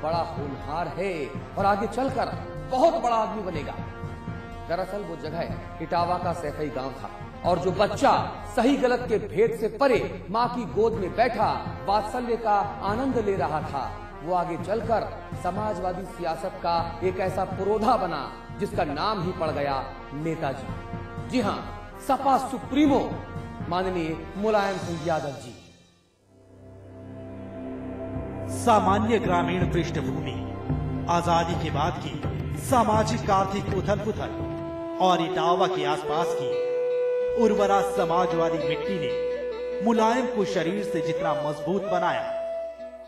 बड़ा होनहार है और आगे चलकर बहुत बड़ा आदमी बनेगा। दरअसल वो जगह इटावा का सैफई गांव था और जो बच्चा सही गलत के भेद से परे माँ की गोद में बैठा वात्सल्य का आनंद ले रहा था, वो आगे चलकर समाजवादी सियासत का एक ऐसा पुरोधा बना जिसका नाम ही पड़ गया नेताजी। जी हाँ, सपा सुप्रीमो माननीय मुलायम सिंह यादव जी। सामान्य ग्रामीण पृष्ठभूमि, आजादी के बाद की सामाजिक आर्थिक उथल पुथल और इटावा के आसपास की उर्वरा समाजवादी मिट्टी ने मुलायम को शरीर से जितना मजबूत बनाया,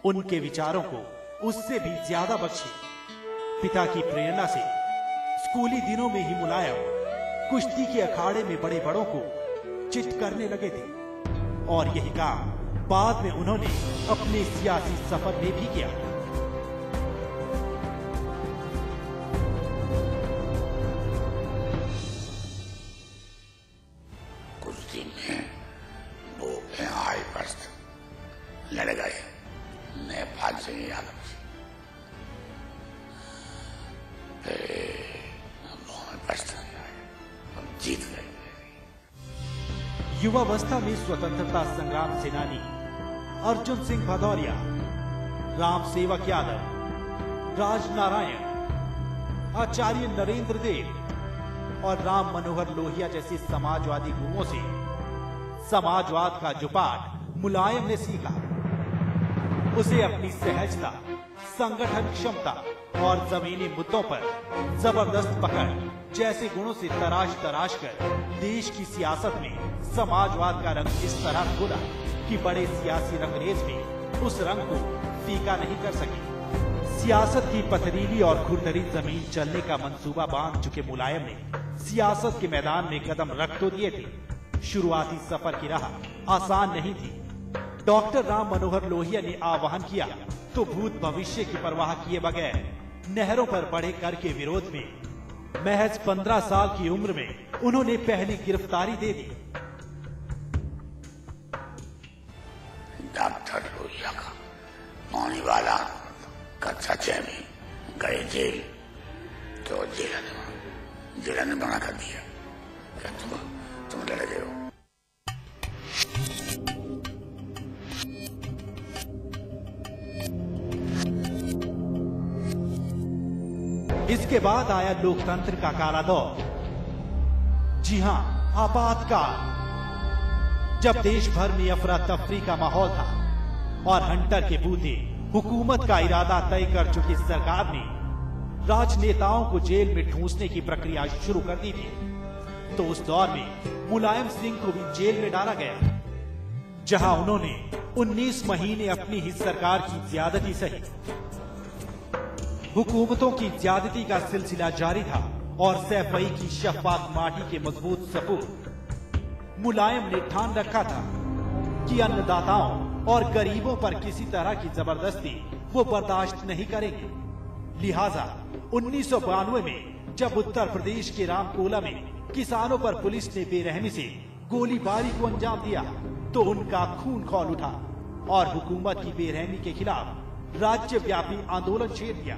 उनके विचारों को उससे भी ज्यादा बख्शी। पिता की प्रेरणा से स्कूली दिनों में ही मुलायम कुश्ती के अखाड़े में बड़े बड़ों को चिट करने लगे थे और यही काम बाद में उन्होंने अपने सियासी सफर में भी किया। कुश्ती में वो हाई फर्स्ट लड़ गए नेपाल से यादव से, जीत गए। युवावस्था में स्वतंत्रता संग्राम सेनानी अर्जुन सिंह भदौरिया, राम सेवक यादव, राजनारायण, आचार्य नरेंद्र देव और राम मनोहर लोहिया जैसे समाजवादी गुरुओं से समाजवाद का जो पाठ मुलायम ने सीखा, उसे अपनी सहजता, संगठन क्षमता और जमीनी मुद्दों पर जबरदस्त पकड़ जैसे गुणों से तराश कर देश की सियासत में समाजवाद का रंग इस तरह घुला कि बड़े सियासी रंगरेज भी उस रंग को फीका नहीं कर सके। सियासत की पथरीली और खुरदरी जमीन चलने का मंसूबा बांध चुके मुलायम ने सियासत के मैदान में कदम रख तो दिए थे। शुरुआती सफर की राह आसान नहीं थी। डॉक्टर राम मनोहर लोहिया ने आह्वान किया तो भूत भविष्य की परवाह किए बगैर नहरों पर बड़े कर के विरोध में महज 15 साल की उम्र में उन्होंने पहली गिरफ्तारी दे दी। डॉक्टर लोहिया का मौनी वाला कच्चा चैनी गए जेल, तो जेल ने मना कर दिया, तुम लड़ गए हो। इसके बाद आया लोकतंत्र का काला दौर। जी हां, आपातकाल, जब देश भर में अफरा तफरी का माहौल था और हंटर के बूते हुकूमत का इरादा तय कर चुकी सरकार ने राजनेताओं को जेल में ठूंसने की प्रक्रिया शुरू कर दी थी। तो उस दौर में मुलायम सिंह को भी जेल में डाला गया, जहां उन्होंने 19 महीने अपनी ही सरकार की ज्यादती सही। हुकूमतों की ज्यादती का सिलसिला जारी था और सैफई की शफाफ माटी के मजबूत सपूत मुलायम ने ठान रखा था कि अन्नदाताओं और गरीबों पर किसी तरह की जबरदस्ती वो बर्दाश्त नहीं करेंगे। लिहाजा 1992 में जब उत्तर प्रदेश के रामकोला में किसानों पर पुलिस ने बेरहमी से गोलीबारी को अंजाम दिया तो उनका खून खौल उठा और हुकूमत की बेरहमी के खिलाफ राज्यव्यापी आंदोलन छेड़ दिया।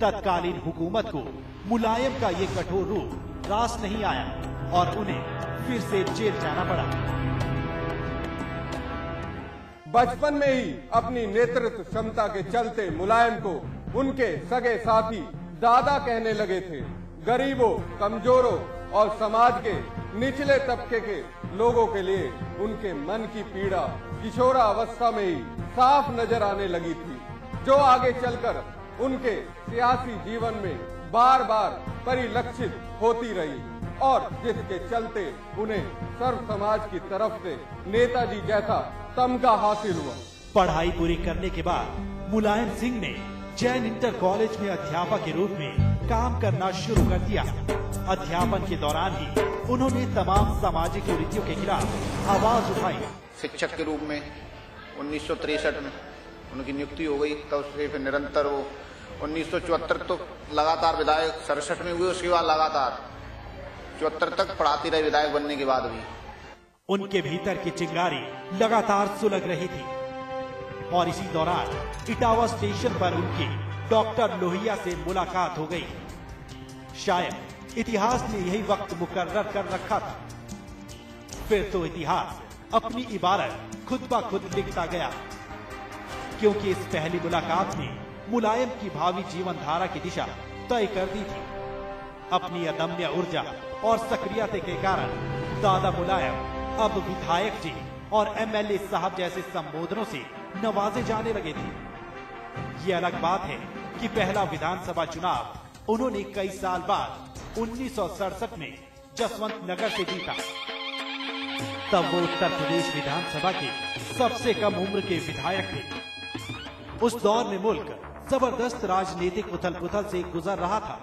तत्कालीन हुकूमत को मुलायम का ये कठोर रूप रास नहीं आया और उन्हें फिर से जेल जाना पड़ा। बचपन में ही अपनी नेतृत्व क्षमता के चलते मुलायम को उनके सगे साथी दादा कहने लगे थे। गरीबों, कमजोरों और समाज के निचले तबके के लोगों के लिए उनके मन की पीड़ा किशोरावस्था में ही साफ नजर आने लगी थी, जो आगे चलकर उनके सियासी जीवन में बार बार परिलक्षित होती रही और जिसके चलते उन्हें सर्व समाज की तरफ से नेताजी जैसा तमगा हासिल हुआ। पढ़ाई पूरी करने के बाद मुलायम सिंह ने जैन इंटर कॉलेज में अध्यापक के रूप में काम करना शुरू कर दिया। अध्यापन के दौरान ही उन्होंने तमाम सामाजिक कुरीतियों के खिलाफ आवाज उठाई। शिक्षक के रूप में 1963 में उनकी नियुक्ति हो गई, तब उससे फिर निरंतर वो 1974 तो लगातार विधायक, 67 में हुए, उसके बाद लगातार 74 तक पढ़ाती रहे विधायक बनने के बाद भी। उनके भीतर की चिंगारी लगातार सुलग रही थी और इसी दौरान इटावा स्टेशन पर उनकी डॉक्टर लोहिया से मुलाकात हो गई। शायद इतिहास ने यही वक्त मुकर्रर कर रखा था। फिर तो इतिहास अपनी इबारत खुद ब खुद लिखता गया, क्योंकि इस पहली मुलाकात ने मुलायम की भावी जीवन धारा की दिशा तय कर दी थी। अपनी अदम्य ऊर्जा और सक्रियता के कारण दादा मुलायम अब विधायक जी और एमएलए साहब जैसे संबोधनों से नवाजे जाने लगे थे। ये अलग बात है कि पहला विधानसभा चुनाव उन्होंने कई साल बाद 1967 में जसवंत नगर से जीता। तब वो उत्तर प्रदेश विधानसभा के सबसे कम उम्र के विधायक थे। उस दौर में मुल्क जबरदस्त राजनीतिक उथल पुथल से गुजर रहा था।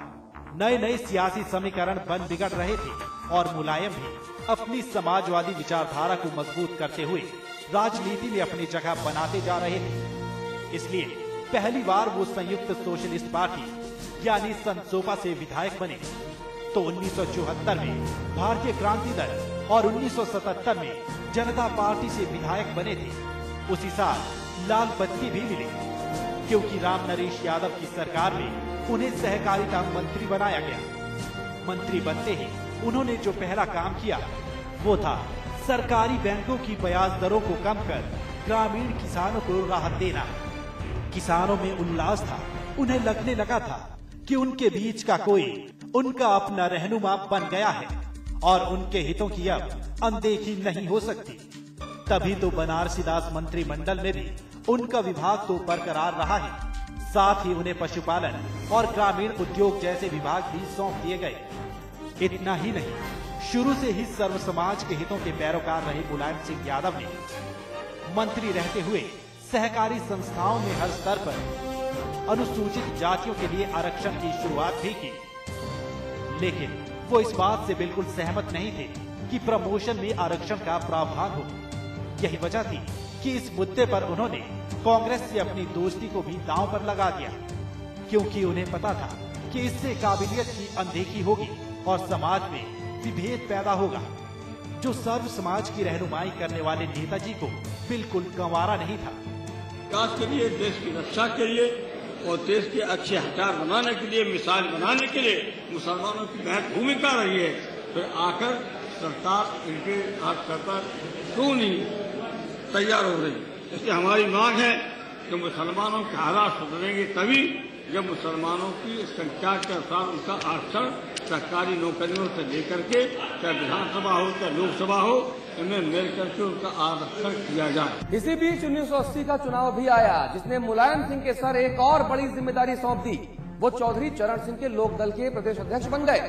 नए नए सियासी समीकरण बन बिगड़ रहे थे और मुलायम भी अपनी समाजवादी विचारधारा को मजबूत करते हुए राजनीति में अपनी जगह बनाते जा रहे थे। इसलिए पहली बार वो संयुक्त सोशलिस्ट पार्टी यानी संसोपा से विधायक बने। तो 1974 में भारतीय क्रांति दल और 1977 में जनता पार्टी से विधायक बने थे। उसी साल लाल बत्ती भी मिली, क्योंकि राम नरेश यादव की सरकार में उन्हें सहकारिता मंत्री बनाया गया। मंत्री बनते ही उन्होंने जो पहला काम किया वो था सरकारी बैंकों की ब्याज दरों को कम कर ग्रामीण किसानों को राहत देना। किसानों में उल्लास था। उन्हें लगने लगा था कि उनके बीच का कोई उनका अपना रहनुमा बन गया है और उनके हितों की अब अनदेखी नहीं हो सकती। तभी तो बनारसी दास मंत्रिमंडल में भी उनका विभाग तो बरकरार रहा है, साथ ही उन्हें पशुपालन और ग्रामीण उद्योग जैसे विभाग भी सौंप दिए गए। इतना ही नहीं, शुरू से ही सर्व समाज के हितों के पैरोकार रहे मुलायम सिंह यादव ने मंत्री रहते हुए सहकारी संस्थाओं में हर स्तर पर अनुसूचित जातियों के लिए आरक्षण की शुरुआत भी की। लेकिन वो इस बात से बिल्कुल सहमत नहीं थे कि प्रमोशन में आरक्षण का प्रावधान हो। यही वजह थी कि इस मुद्दे पर उन्होंने कांग्रेस से अपनी दोस्ती को भी दांव पर लगा दिया, क्योंकि उन्हें पता था कि इससे काबिलियत की अनदेखी होगी और समाज में विभेद पैदा होगा, जो सर्व समाज की रहनुमाई करने वाले नेताजी को बिल्कुल गंवारा नहीं था। विकास के लिए, देश की रक्षा के लिए और देश के अच्छे हथियार बनाने के लिए, मिसाल बनाने के लिए मुसलमानों की महत्वपूर्ण भूमिका रही है। फिर आकर सरकार इनके हाथ करता क्यों नहीं तैयार हो रही। इसलिए हमारी मांग है कि मुसलमानों के हालात सुधरेंगे तभी जब मुसलमानों की संख्या के अनुसार उनका आरक्षण सरकारी नौकरियों से लेकर के चाहे विधानसभा हो चाहे लोकसभा हो, इन्हें मिल करके उनका आरक्षण किया जाए। इसी बीच 1980 का चुनाव भी आया, जिसने मुलायम सिंह के सर एक और बड़ी जिम्मेदारी सौंप दी। वो चौधरी चरण सिंह के लोक दल के प्रदेश अध्यक्ष बन गए।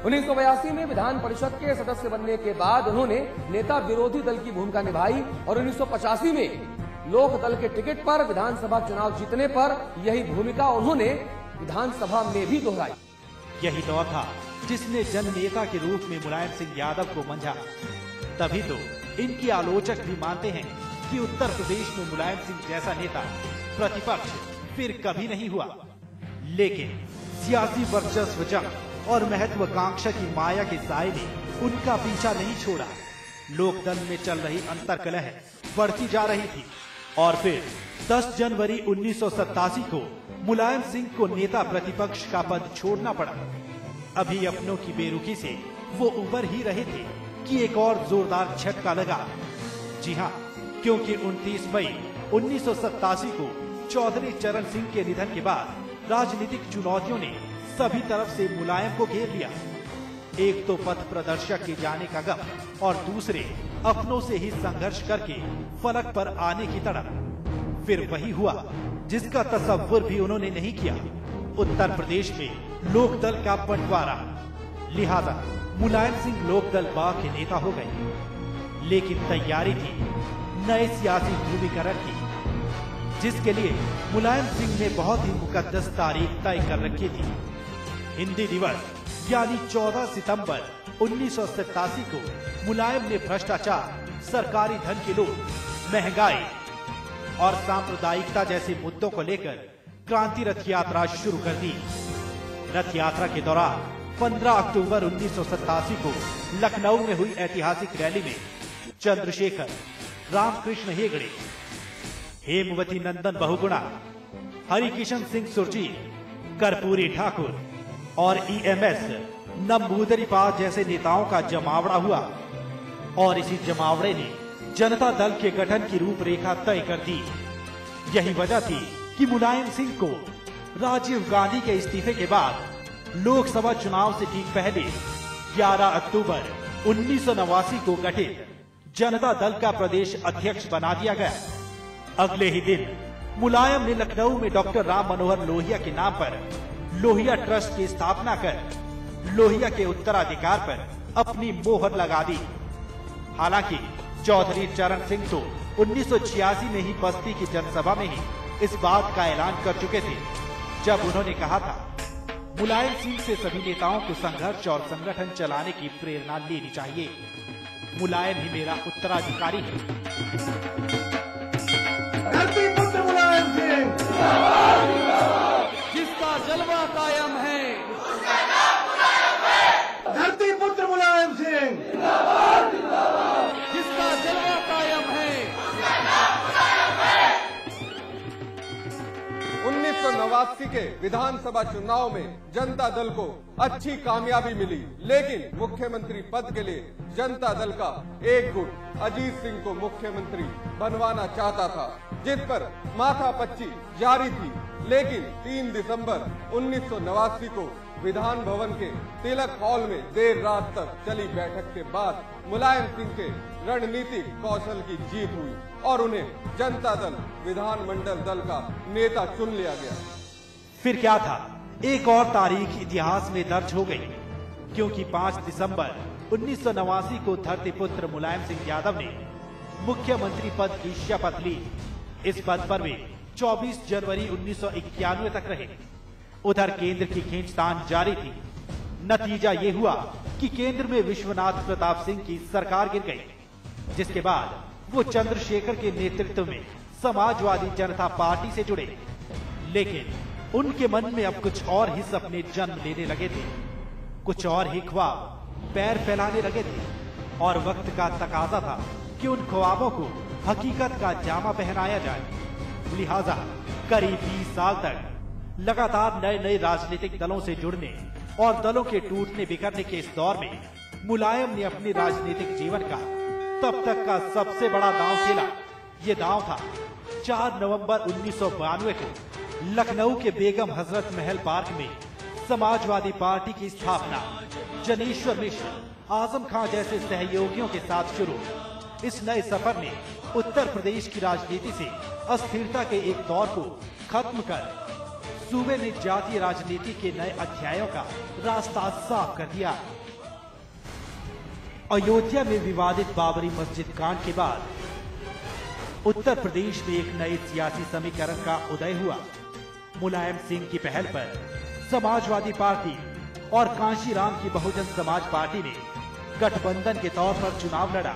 1982 में विधान परिषद के सदस्य बनने के बाद उन्होंने नेता विरोधी दल की भूमिका निभाई और 1985 में लोक दल के टिकट पर विधानसभा चुनाव जीतने पर यही भूमिका उन्होंने विधानसभा में भी दोहराई। यही दौर था जिसने जननेता के रूप में मुलायम सिंह यादव को मंझा। तभी तो इनकी आलोचक भी मानते हैं कि उत्तर प्रदेश में मुलायम सिंह जैसा नेता प्रतिपक्ष फिर कभी नहीं हुआ। लेकिन सियासी वर्चस्व जंग और महत्वाकांक्षा की माया के साए ने उनका पीछा नहीं छोड़ा। लोकदल में चल रही अंतर्कलह बढ़ती जा रही थी और फिर 10 जनवरी 1987 को मुलायम सिंह को नेता प्रतिपक्ष का पद छोड़ना पड़ा। अभी अपनों की बेरुखी से वो उबर ही रहे थे कि एक और जोरदार झटका लगा। जी हाँ, क्योंकि 29 मई 1987 को चौधरी चरण सिंह के निधन के बाद राजनीतिक चुनौतियों ने सभी तरफ से मुलायम को घेर लिया। एक तो पथ प्रदर्शक के जाने का गम और दूसरे अपनों से ही संघर्ष करके फलक पर आने की तड़प। फिर वही हुआ जिसका तसव्वुर भी उन्होंने नहीं किया, उत्तर प्रदेश में लोकदल का बंटवारा। लिहाजा मुलायम सिंह लोकदल बा के नेता हो गए। लेकिन तैयारी थी नए सियासी ध्रुवीकरण की, जिसके लिए मुलायम सिंह ने बहुत ही मुकद्दस तारीख तय कर रखी थी। हिंदी दिवस यानी 14 सितंबर 1987 को मुलायम ने भ्रष्टाचार, सरकारी धन की लूट, महंगाई और सांप्रदायिकता जैसे मुद्दों को लेकर क्रांति रथ यात्रा शुरू कर दी। रथ यात्रा के दौरान 15 अक्टूबर 1987 को लखनऊ में हुई ऐतिहासिक रैली में चंद्रशेखर, रामकृष्ण हेगड़े, हेमवती नंदन बहुगुणा, हरिकिशन सिंह सुरजीत, कर्पूरी ठाकुर और EMS नंबूदरीपाल जैसे नेताओं का जमावड़ा हुआ और इसी जमावड़े ने जनता दल के गठन की रूपरेखा तय कर दी। यही वजह थी कि मुलायम सिंह को राजीव गांधी के इस्तीफे के बाद लोकसभा चुनाव से ठीक पहले 11 अक्टूबर 1989 को गठित जनता दल का प्रदेश अध्यक्ष बना दिया गया। अगले ही दिन मुलायम ने लखनऊ में डॉक्टर राम मनोहर लोहिया के नाम पर लोहिया ट्रस्ट की स्थापना कर लोहिया के उत्तराधिकार पर अपनी मोहर लगा दी। हालांकि चौधरी चरण सिंह तो 1986 में ही बस्ती की जनसभा में ही इस बात का ऐलान कर चुके थे, जब उन्होंने कहा था मुलायम सिंह से सभी नेताओं को संघर्ष और संगठन चलाने की प्रेरणा लेनी चाहिए। मुलायम ही मेरा उत्तराधिकारी है। धरतीपुत्र मुलायम सिंह, जिसका जलवा कायम है, धरतीपुत्र मुलायम सिंह, जिसका जलवा कायम है। 1989 के विधानसभा चुनाव में जनता दल को अच्छी कामयाबी मिली, लेकिन मुख्यमंत्री पद के लिए जनता दल का एक गुट अजीत सिंह को मुख्यमंत्री बनवाना चाहता था, जिस पर माथापच्ची जारी थी। लेकिन 3 दिसंबर 1989 को विधान भवन के तिलक हॉल में देर रात तक चली बैठक के बाद मुलायम सिंह के रणनीतिक कौशल की जीत हुई और उन्हें जनता दल विधानमंडल दल का नेता चुन लिया गया। फिर क्या था, एक और तारीख इतिहास में दर्ज हो गई, क्योंकि 5 दिसंबर 1989 को धरतीपुत्र मुलायम सिंह यादव ने मुख्यमंत्री पद की शपथ ली। इस पद पर वे 24 जनवरी 1991 तक रहे। उधर केंद्र की खींचतान जारी थी। नतीजा ये हुआ कि केंद्र में विश्वनाथ प्रताप सिंह की सरकार गिर गई, जिसके बाद वो चंद्रशेखर के नेतृत्व में समाजवादी जनता पार्टी से जुड़े। लेकिन उनके मन में अब कुछ और ही सपने जन्म लेने लगे थे, कुछ और ही ख्वाब पैर फैलाने लगे थे और वक्त का तकाजा था कि उन ख्वाबों को हकीकत का जामा पहनाया जाए। लिहाजा करीब 20 साल तक लगातार नए नए राजनीतिक दलों से जुड़ने और दलों के टूटने बिखरने के इस दौर में मुलायम ने अपने राजनीतिक जीवन का तब तक का सबसे बड़ा दांव खेला। ये दांव था 4 नवंबर 1992 को लखनऊ के बेगम हजरत महल पार्क में समाजवादी पार्टी की स्थापना जनेश्वर मिश्र, आजम खां जैसे सहयोगियों के साथ शुरू। इस नए सफर ने उत्तर प्रदेश की राजनीति से अस्थिरता के एक दौर को खत्म कर सूबे ने जातीय राजनीति के नए अध्यायों का रास्ता साफ कर दिया। अयोध्या में विवादित बाबरी मस्जिद कांड के बाद उत्तर प्रदेश में एक नए सियासी समीकरण का उदय हुआ। मुलायम सिंह की पहल पर समाजवादी पार्टी और कांशीराम की बहुजन समाज पार्टी ने गठबंधन के तौर पर चुनाव लड़ा।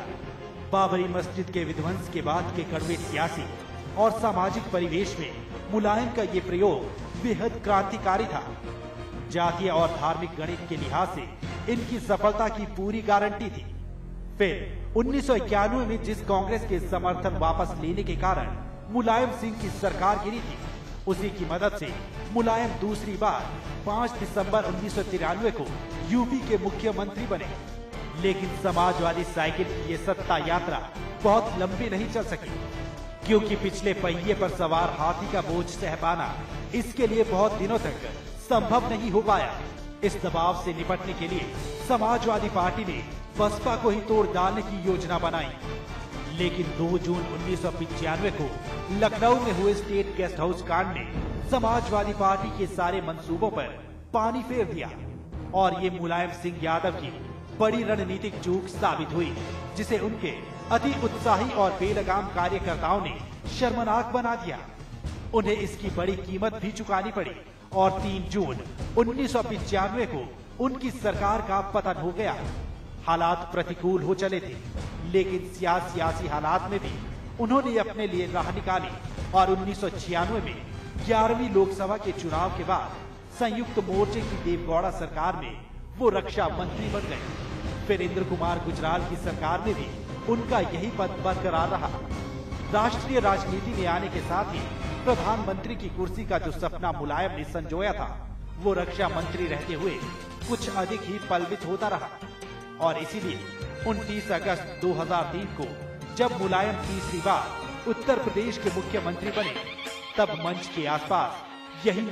बाबरी मस्जिद के विध्वंस के बाद के कड़वे सियासी और सामाजिक परिवेश में मुलायम का ये प्रयोग बेहद क्रांतिकारी था। जातीय और धार्मिक गणित के लिहाज से इनकी सफलता की पूरी गारंटी थी। फिर 1991 में जिस कांग्रेस के समर्थन वापस लेने के कारण मुलायम सिंह की सरकार गिरी थी, उसी की मदद से मुलायम दूसरी बार 5 दिसंबर 1993 को यूपी के मुख्यमंत्री बने। लेकिन समाजवादी साइकिल की ये सत्ता यात्रा बहुत लंबी नहीं चल सकी, क्योंकि पिछले पहिए पर सवार हाथी का बोझ सह पाना इसके लिए बहुत दिनों तक संभव नहीं हो पाया। इस दबाव से निपटने के लिए समाजवादी पार्टी ने बसपा को ही तोड़ डालने की योजना बनाई। लेकिन 2 जून 1995 को लखनऊ में हुए स्टेट गेस्ट हाउस कांड ने समाजवादी पार्टी के सारे मंसूबों पर पानी फेर दिया और ये मुलायम सिंह यादव की बड़ी रणनीतिक चूक साबित हुई, जिसे उनके अति उत्साही और बेलगाम कार्यकर्ताओं ने शर्मनाक बना दिया। उन्हें इसकी बड़ी कीमत भी चुकानी पड़ी और 3 जून 1995 को उनकी सरकार का पतन हो गया। हालात प्रतिकूल हो चले थे, लेकिन सियासी हालात में भी उन्होंने अपने लिए राह निकाली और 1996 में 11वीं लोकसभा के चुनाव के बाद संयुक्त मोर्चे की देवगौड़ा सरकार में वो रक्षा मंत्री बन गए। फिर इंद्र कुमार गुजराल की सरकार में भी उनका यही पद बरकरार रहा। राष्ट्रीय राजनीति में आने के साथ ही प्रधानमंत्री की कुर्सी का जो सपना मुलायम ने संजोया था, वो रक्षा मंत्री रहते हुए कुछ अधिक ही पलवित होता रहा। और इसीलिए 29 अगस्त 2003 को जब मुलायम तीसरी बार उत्तर प्रदेश के मुख्यमंत्री बने, तब मंच के आसपास यही